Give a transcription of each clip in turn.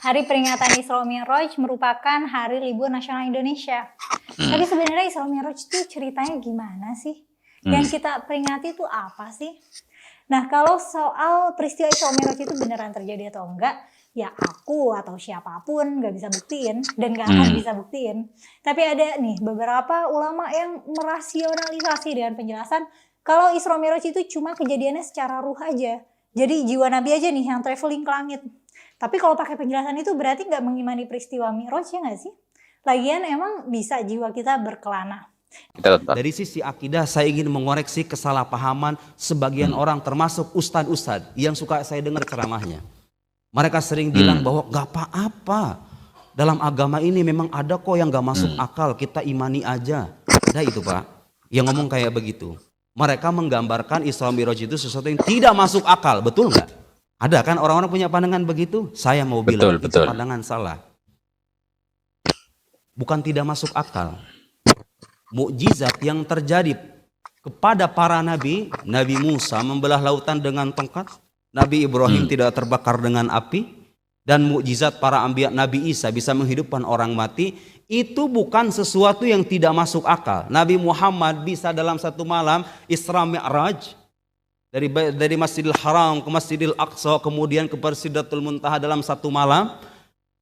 Hari peringatan Isra Mi'raj merupakan hari libur nasional Indonesia. Tapi sebenarnya Isra Mi'raj itu ceritanya gimana sih? Yang kita peringati itu apa sih? Nah, kalau soal peristiwa Isra Mi'raj itu beneran terjadi atau enggak, ya aku atau siapapun nggak bisa buktiin dan nggak akan bisa buktiin. Tapi ada nih beberapa ulama yang merasionalisasi dengan penjelasan kalau Isra Mi'raj itu cuma kejadiannya secara ruh aja. Jadi jiwa Nabi aja nih yang traveling ke langit. Tapi kalau pakai penjelasan itu berarti nggak mengimani peristiwa Mi'raj, ya nggak sih? Lagian emang bisa jiwa kita berkelana. Dari sisi akidah saya ingin mengoreksi kesalahpahaman sebagian orang termasuk ustadz-ustadz yang suka saya dengar ceramahnya. Mereka sering bilang bahwa gak apa-apa. Dalam agama ini memang ada kok yang gak masuk akal, kita imani aja. Ada itu Pak, yang ngomong kayak begitu. Mereka menggambarkan Isra Mi'raj itu sesuatu yang tidak masuk akal, betul gak? Ada kan orang-orang punya pandangan begitu? Saya mau bilang itu pandangan salah. Bukan tidak masuk akal. Mukjizat yang terjadi kepada para nabi, Nabi Musa membelah lautan dengan tongkat, Nabi Ibrahim tidak terbakar dengan api, dan mukjizat para anbiya Nabi Isa bisa menghidupkan orang mati, itu bukan sesuatu yang tidak masuk akal. Nabi Muhammad bisa dalam satu malam Isra Mi'raj dari Masjidil Haram ke Masjidil Aqsa kemudian ke Sidratul Muntaha dalam satu malam.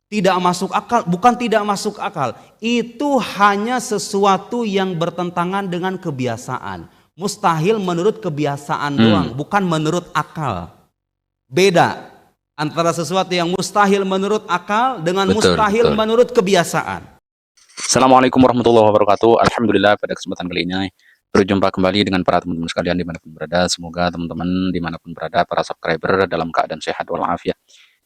Tidak masuk akal, bukan tidak masuk akal. Itu hanya sesuatu yang bertentangan dengan kebiasaan. Mustahil menurut kebiasaan doang, bukan menurut akal. Beda antara sesuatu yang mustahil menurut akal dengan mustahil menurut kebiasaan. Assalamualaikum warahmatullahi wabarakatuh. Alhamdulillah pada kesempatan kali ini berjumpa kembali dengan para teman-teman sekalian dimanapun berada. Semoga teman-teman dimanapun berada, para subscriber dalam keadaan sehat walafiat,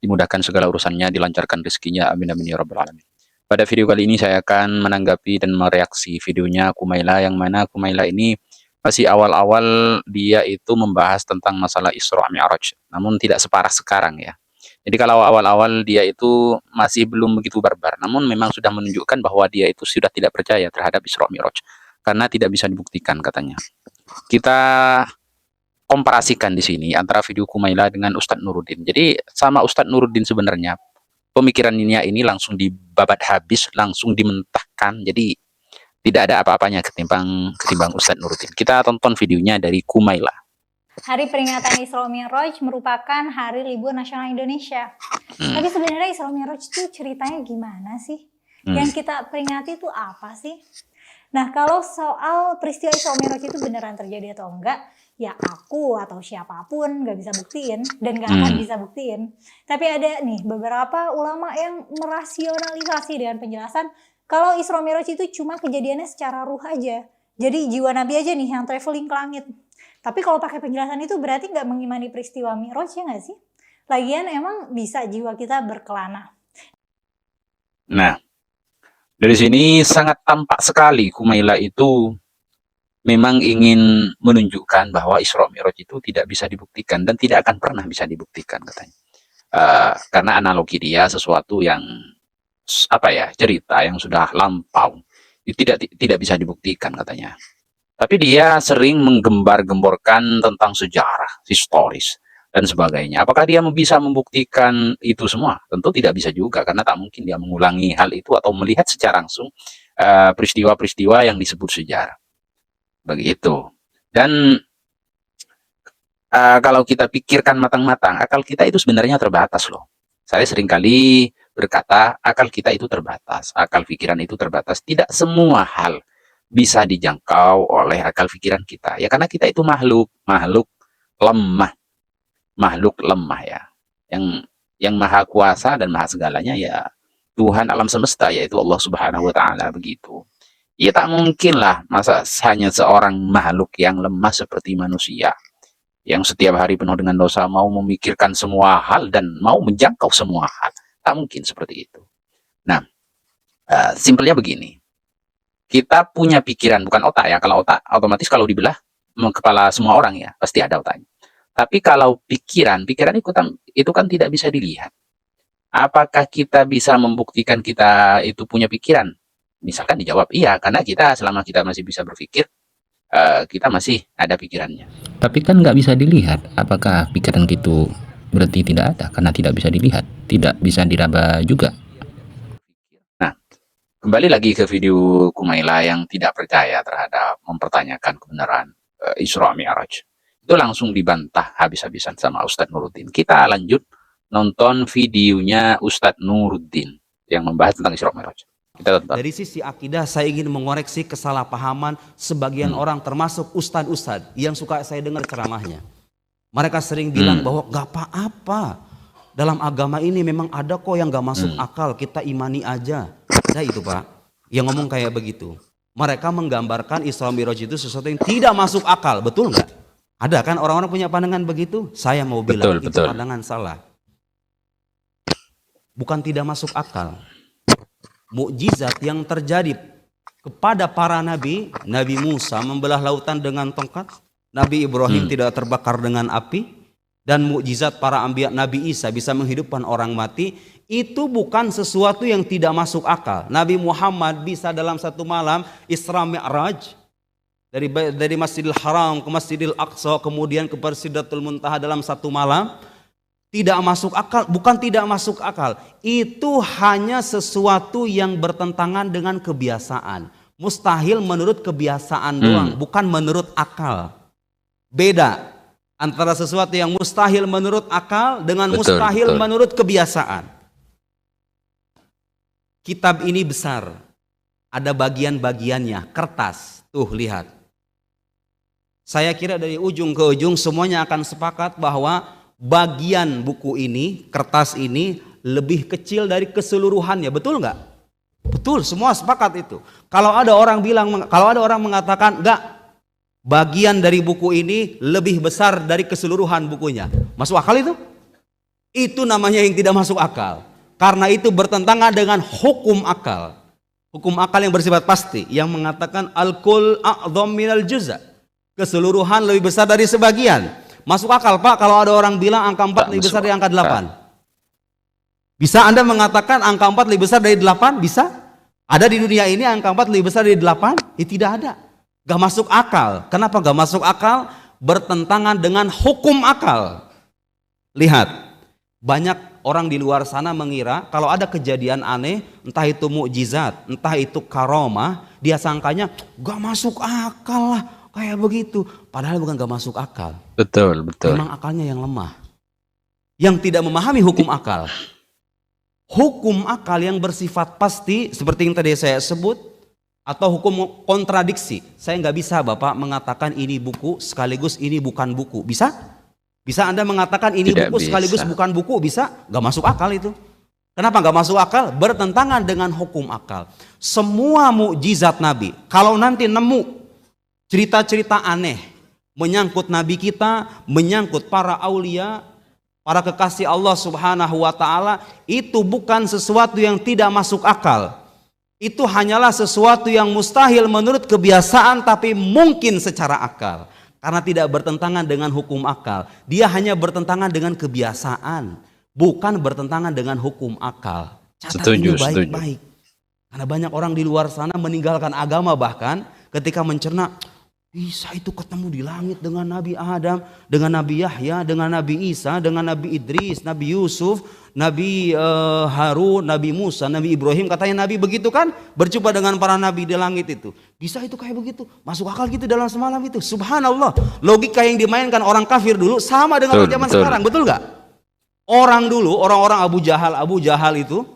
dimudahkan segala urusannya, dilancarkan rezekinya, amin amin ya rabbal alamin. Pada video kali ini saya akan menanggapi dan mereaksi videonya Kumaila, yang mana Kumaila ini masih awal-awal dia itu membahas tentang masalah Isra Mi'raj, namun tidak separah sekarang ya. Jadi kalau awal-awal dia itu masih belum begitu barbar, namun memang sudah menunjukkan bahwa dia itu sudah tidak percaya terhadap Isra Mi'raj karena tidak bisa dibuktikan katanya. Kita komparasikan di sini antara video Kumaila dengan Ustadz Nuruddin. Jadi sama Ustadz Nuruddin sebenarnya pemikirannya ini langsung dibabat habis, langsung dimentahkan. Jadi tidak ada apa-apanya ketimbang Ustadz Nuruddin. Kita tonton videonya dari Kumaila. Hari peringatan Isra Mi'raj merupakan hari libur nasional Indonesia. Tapi sebenarnya Isra Mi'raj itu ceritanya gimana sih? Yang kita peringati itu apa sih? Nah, kalau soal peristiwa Isra Mi'raj itu beneran terjadi atau enggak, ya aku atau siapapun nggak bisa buktiin dan nggak akan bisa buktiin. Tapi ada nih beberapa ulama yang merasionalisasi dengan penjelasan kalau Isra Mi'raj itu cuma kejadiannya secara ruh aja. Jadi jiwa Nabi aja nih yang traveling ke langit. Tapi kalau pakai penjelasan itu berarti nggak mengimani peristiwa Mi'raj, ya nggak sih? Lagian emang bisa jiwa kita berkelana. Nah, dari sini sangat tampak sekali Kumaila itu memang ingin menunjukkan bahwa Isra Mi'raj itu tidak bisa dibuktikan dan tidak akan pernah bisa dibuktikan katanya. Karena analogi dia sesuatu yang cerita yang sudah lampau, itu tidak bisa dibuktikan katanya. Tapi dia sering menggembar-gemborkan tentang sejarah, historis, dan sebagainya. Apakah dia bisa membuktikan itu semua? Tentu tidak bisa juga, karena tak mungkin dia mengulangi hal itu atau melihat secara langsung peristiwa-peristiwa yang disebut sejarah. Begitu. Dan kalau kita pikirkan matang-matang, akal kita itu sebenarnya terbatas loh. Saya seringkali berkata, akal kita itu terbatas, akal pikiran itu terbatas. Tidak semua hal bisa dijangkau oleh akal pikiran kita. Ya karena kita itu makhluk lemah ya. Yang maha kuasa dan maha segalanya ya Tuhan alam semesta, yaitu Allah Subhanahu wa taala begitu. Ya tak mungkin lah masa hanya seorang makhluk yang lemah seperti manusia yang setiap hari penuh dengan dosa mau memikirkan semua hal dan mau menjangkau semua hal. Tak mungkin seperti itu. Nah, simpelnya begini. Kita punya pikiran, bukan otak ya. Kalau otak otomatis kalau dibelah kepala semua orang ya, pasti ada otaknya. Tapi kalau pikiran itu kan tidak bisa dilihat. Apakah kita bisa membuktikan kita itu punya pikiran? Misalkan dijawab iya, karena selama kita masih bisa berpikir, kita masih ada pikirannya. Tapi kan nggak bisa dilihat apakah pikiran gitu berarti tidak ada, karena tidak bisa dilihat, tidak bisa diraba juga. Nah, kembali lagi ke video Kumaila yang tidak percaya terhadap mempertanyakan kebenaran Isra Mi'raj. Itu langsung dibantah habis-habisan sama Ustadz Nuruddin. Kita lanjut nonton videonya Ustadz Nuruddin yang membahas tentang Isra Mi'raj. Kita tonton. Dari sisi akidah saya ingin mengoreksi kesalahpahaman sebagian orang termasuk ustadz-ustadz yang suka saya dengar ceramahnya. Mereka sering bilang bahwa gak apa-apa. Dalam agama ini memang ada kok yang gak masuk akal, kita imani aja. Ada itu Pak, yang ngomong kayak begitu. Mereka menggambarkan Isra Mi'raj itu sesuatu yang tidak masuk akal, betul nggak? Ada kan orang-orang punya pandangan begitu? Saya mau bilang itu pandangan salah. Bukan tidak masuk akal. Mukjizat yang terjadi kepada para nabi, Nabi Musa membelah lautan dengan tongkat, Nabi Ibrahim tidak terbakar dengan api, dan mukjizat para anbiya Nabi Isa bisa menghidupkan orang mati, itu bukan sesuatu yang tidak masuk akal. Nabi Muhammad bisa dalam satu malam Isra Mi'raj dari Masjidil Haram ke Masjidil Aqsa kemudian ke Sidratul Muntaha dalam satu malam. Tidak masuk akal, bukan tidak masuk akal. Itu hanya sesuatu yang bertentangan dengan kebiasaan. Mustahil menurut kebiasaan doang, bukan menurut akal. Beda antara sesuatu yang mustahil menurut akal dengan mustahil menurut kebiasaan. Kitab ini besar, ada bagian-bagiannya, kertas. Tuh lihat. Saya kira dari ujung ke ujung semuanya akan sepakat bahwa bagian buku ini, kertas ini lebih kecil dari keseluruhannya, betul nggak? Betul, semua sepakat itu. Kalau ada orang mengatakan enggak, bagian dari buku ini lebih besar dari keseluruhan bukunya, masuk akal itu? Itu namanya yang tidak masuk akal. Karena itu bertentangan dengan hukum akal. Hukum akal yang bersifat pasti, yang mengatakan al-kul a'dham minal juz'a. Keseluruhan lebih besar dari sebagian. Masuk akal Pak kalau ada orang bilang angka 4 lebih besar dari angka 8. Bisa Anda mengatakan angka 4 lebih besar dari 8? Bisa? Ada di dunia ini angka 4 lebih besar dari 8? Tidak ada. Gak masuk akal. Kenapa gak masuk akal? Bertentangan dengan hukum akal. Lihat, banyak orang di luar sana mengira kalau ada kejadian aneh, entah itu mukjizat, entah itu karomah, dia sangkanya gak masuk akal lah. Kayak begitu, padahal bukan gak masuk akal. Betul. Memang akalnya yang lemah, yang tidak memahami hukum akal. Hukum akal yang bersifat pasti seperti yang tadi saya sebut, atau hukum kontradiksi. Saya nggak bisa Bapak mengatakan ini buku sekaligus ini bukan buku. Bisa? Bisa Anda mengatakan ini Tidak buku bisa. sekaligus bukan buku? Bisa? Gak masuk akal itu. Kenapa gak masuk akal? Bertentangan dengan hukum akal. Semua mukjizat Nabi, kalau nanti nemu cerita-cerita aneh menyangkut Nabi kita, menyangkut para aulia, para kekasih Allah Subhanahu wa ta'ala, itu bukan sesuatu yang tidak masuk akal. Itu hanyalah sesuatu yang mustahil menurut kebiasaan tapi mungkin secara akal. Karena tidak bertentangan dengan hukum akal. Dia hanya bertentangan dengan kebiasaan, bukan bertentangan dengan hukum akal. Catat ini baik-baik. Karena banyak orang di luar sana meninggalkan agama bahkan ketika mencerna, bisa itu ketemu di langit dengan Nabi Adam, dengan Nabi Yahya, dengan Nabi Isa, dengan Nabi Idris, Nabi Yusuf, Nabi Harun, Nabi Musa, Nabi Ibrahim. Katanya Nabi begitu kan, berjumpa dengan para Nabi di langit itu. Bisa itu kayak begitu, masuk akal gitu dalam semalam itu. Subhanallah, logika yang dimainkan orang kafir dulu sama dengan orang zaman sekarang, betul gak? Orang dulu, orang-orang Abu Jahal itu,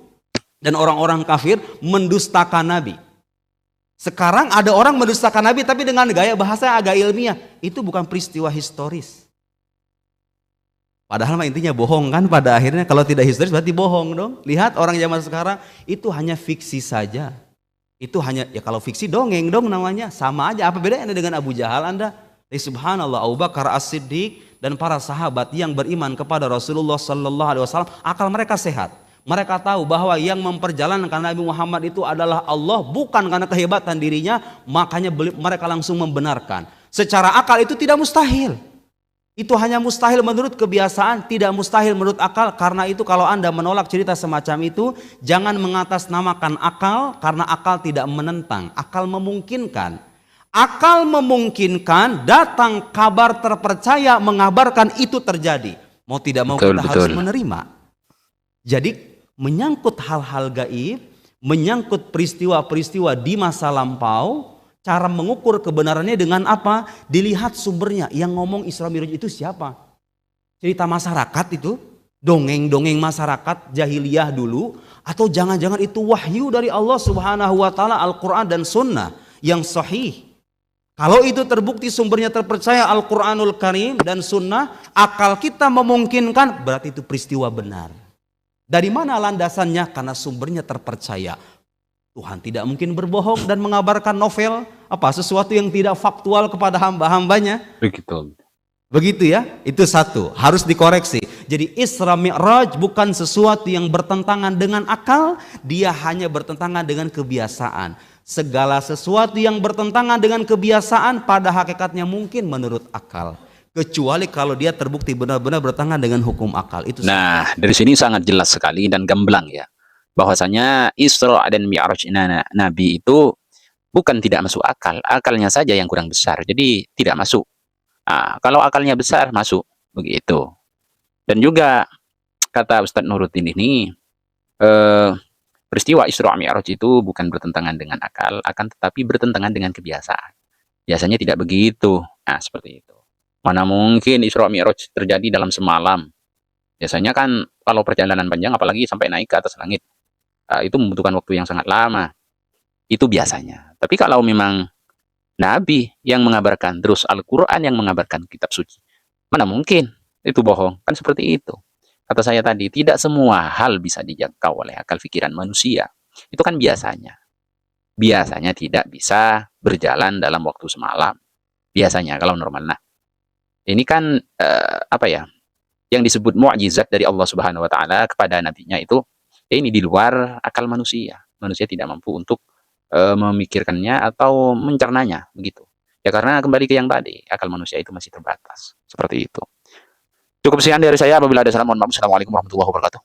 dan orang-orang kafir mendustakan Nabi. Sekarang ada orang mendustakan Nabi tapi dengan gaya bahasa agak ilmiah. Itu bukan peristiwa historis. Padahal intinya bohong kan pada akhirnya. Kalau tidak historis berarti bohong dong. Lihat orang zaman sekarang itu hanya fiksi saja. Itu hanya, ya kalau fiksi dongeng dong namanya. Sama aja, apa bedanya dengan Abu Jahal Anda? Subhanallah, Abu Bakar As-Siddiq dan para sahabat yang beriman kepada Rasulullah Sallallahu Alaihi Wasallam, akal mereka sehat. Mereka tahu bahwa yang memperjalankan Nabi Muhammad itu adalah Allah, bukan karena kehebatan dirinya, makanya mereka langsung membenarkan. Secara akal itu tidak mustahil. Itu hanya mustahil menurut kebiasaan, tidak mustahil menurut akal. Karena itu kalau Anda menolak cerita semacam itu, jangan mengatasnamakan akal, karena akal tidak menentang, akal memungkinkan. Akal memungkinkan datang kabar terpercaya mengabarkan itu terjadi. Mau tidak mau Betul, kita harus betul. menerima. Jadi menyangkut hal-hal gaib, menyangkut peristiwa-peristiwa di masa lampau, cara mengukur kebenarannya dengan apa? Dilihat sumbernya. Yang ngomong Isra Mi'raj itu siapa? Cerita masyarakat itu? Dongeng-dongeng masyarakat jahiliyah dulu? Atau jangan-jangan itu wahyu dari Allah Subhanahu wa taala, Al-Qur'an dan Sunnah yang sahih? Kalau itu terbukti sumbernya terpercaya, Al-Qur'anul Karim dan Sunnah, akal kita memungkinkan, berarti itu peristiwa benar. Dari mana landasannya? Karena sumbernya terpercaya. Tuhan tidak mungkin berbohong dan mengabarkan novel sesuatu yang tidak faktual kepada hamba-hambanya. Begitu. Begitu ya, itu satu, harus dikoreksi. Jadi Isra Mi'raj bukan sesuatu yang bertentangan dengan akal, dia hanya bertentangan dengan kebiasaan. Segala sesuatu yang bertentangan dengan kebiasaan pada hakikatnya mungkin menurut akal. Kecuali kalau dia terbukti benar-benar bertentangan dengan hukum akal. Itu Nah, dari sini sangat jelas sekali dan gamblang ya, bahwasanya Isra dan Mi'raj Nabi itu bukan tidak masuk akal, akalnya saja yang kurang besar, jadi tidak masuk. Nah, kalau akalnya besar masuk, begitu. Dan juga kata Ustadz Nuruddin ini, peristiwa Isra Mi'raj itu bukan bertentangan dengan akal, akan tetapi bertentangan dengan kebiasaan. Biasanya tidak begitu. Nah, seperti itu. Mana mungkin Isra Mi'raj terjadi dalam semalam. Biasanya kan kalau perjalanan panjang, apalagi sampai naik ke atas langit, itu membutuhkan waktu yang sangat lama. Itu biasanya. Tapi kalau memang Nabi yang mengabarkan, terus Al-Quran yang mengabarkan kitab suci, mana mungkin itu bohong? Kan seperti itu. Kata saya tadi, tidak semua hal bisa dijangkau oleh akal pikiran manusia. Itu kan biasanya. Biasanya tidak bisa berjalan dalam waktu semalam. Biasanya kalau normal. Nah, ini kan yang disebut mukjizat dari Allah Subhanahu wa taala kepada nabinya itu, ini di luar akal manusia. Manusia tidak mampu untuk memikirkannya atau mencernanya, begitu. Ya karena kembali ke yang tadi, akal manusia itu masih terbatas. Seperti itu. Cukup sekian dari saya. Apabila ada salah, mohon maaf. Assalamualaikum warahmatullahi wabarakatuh.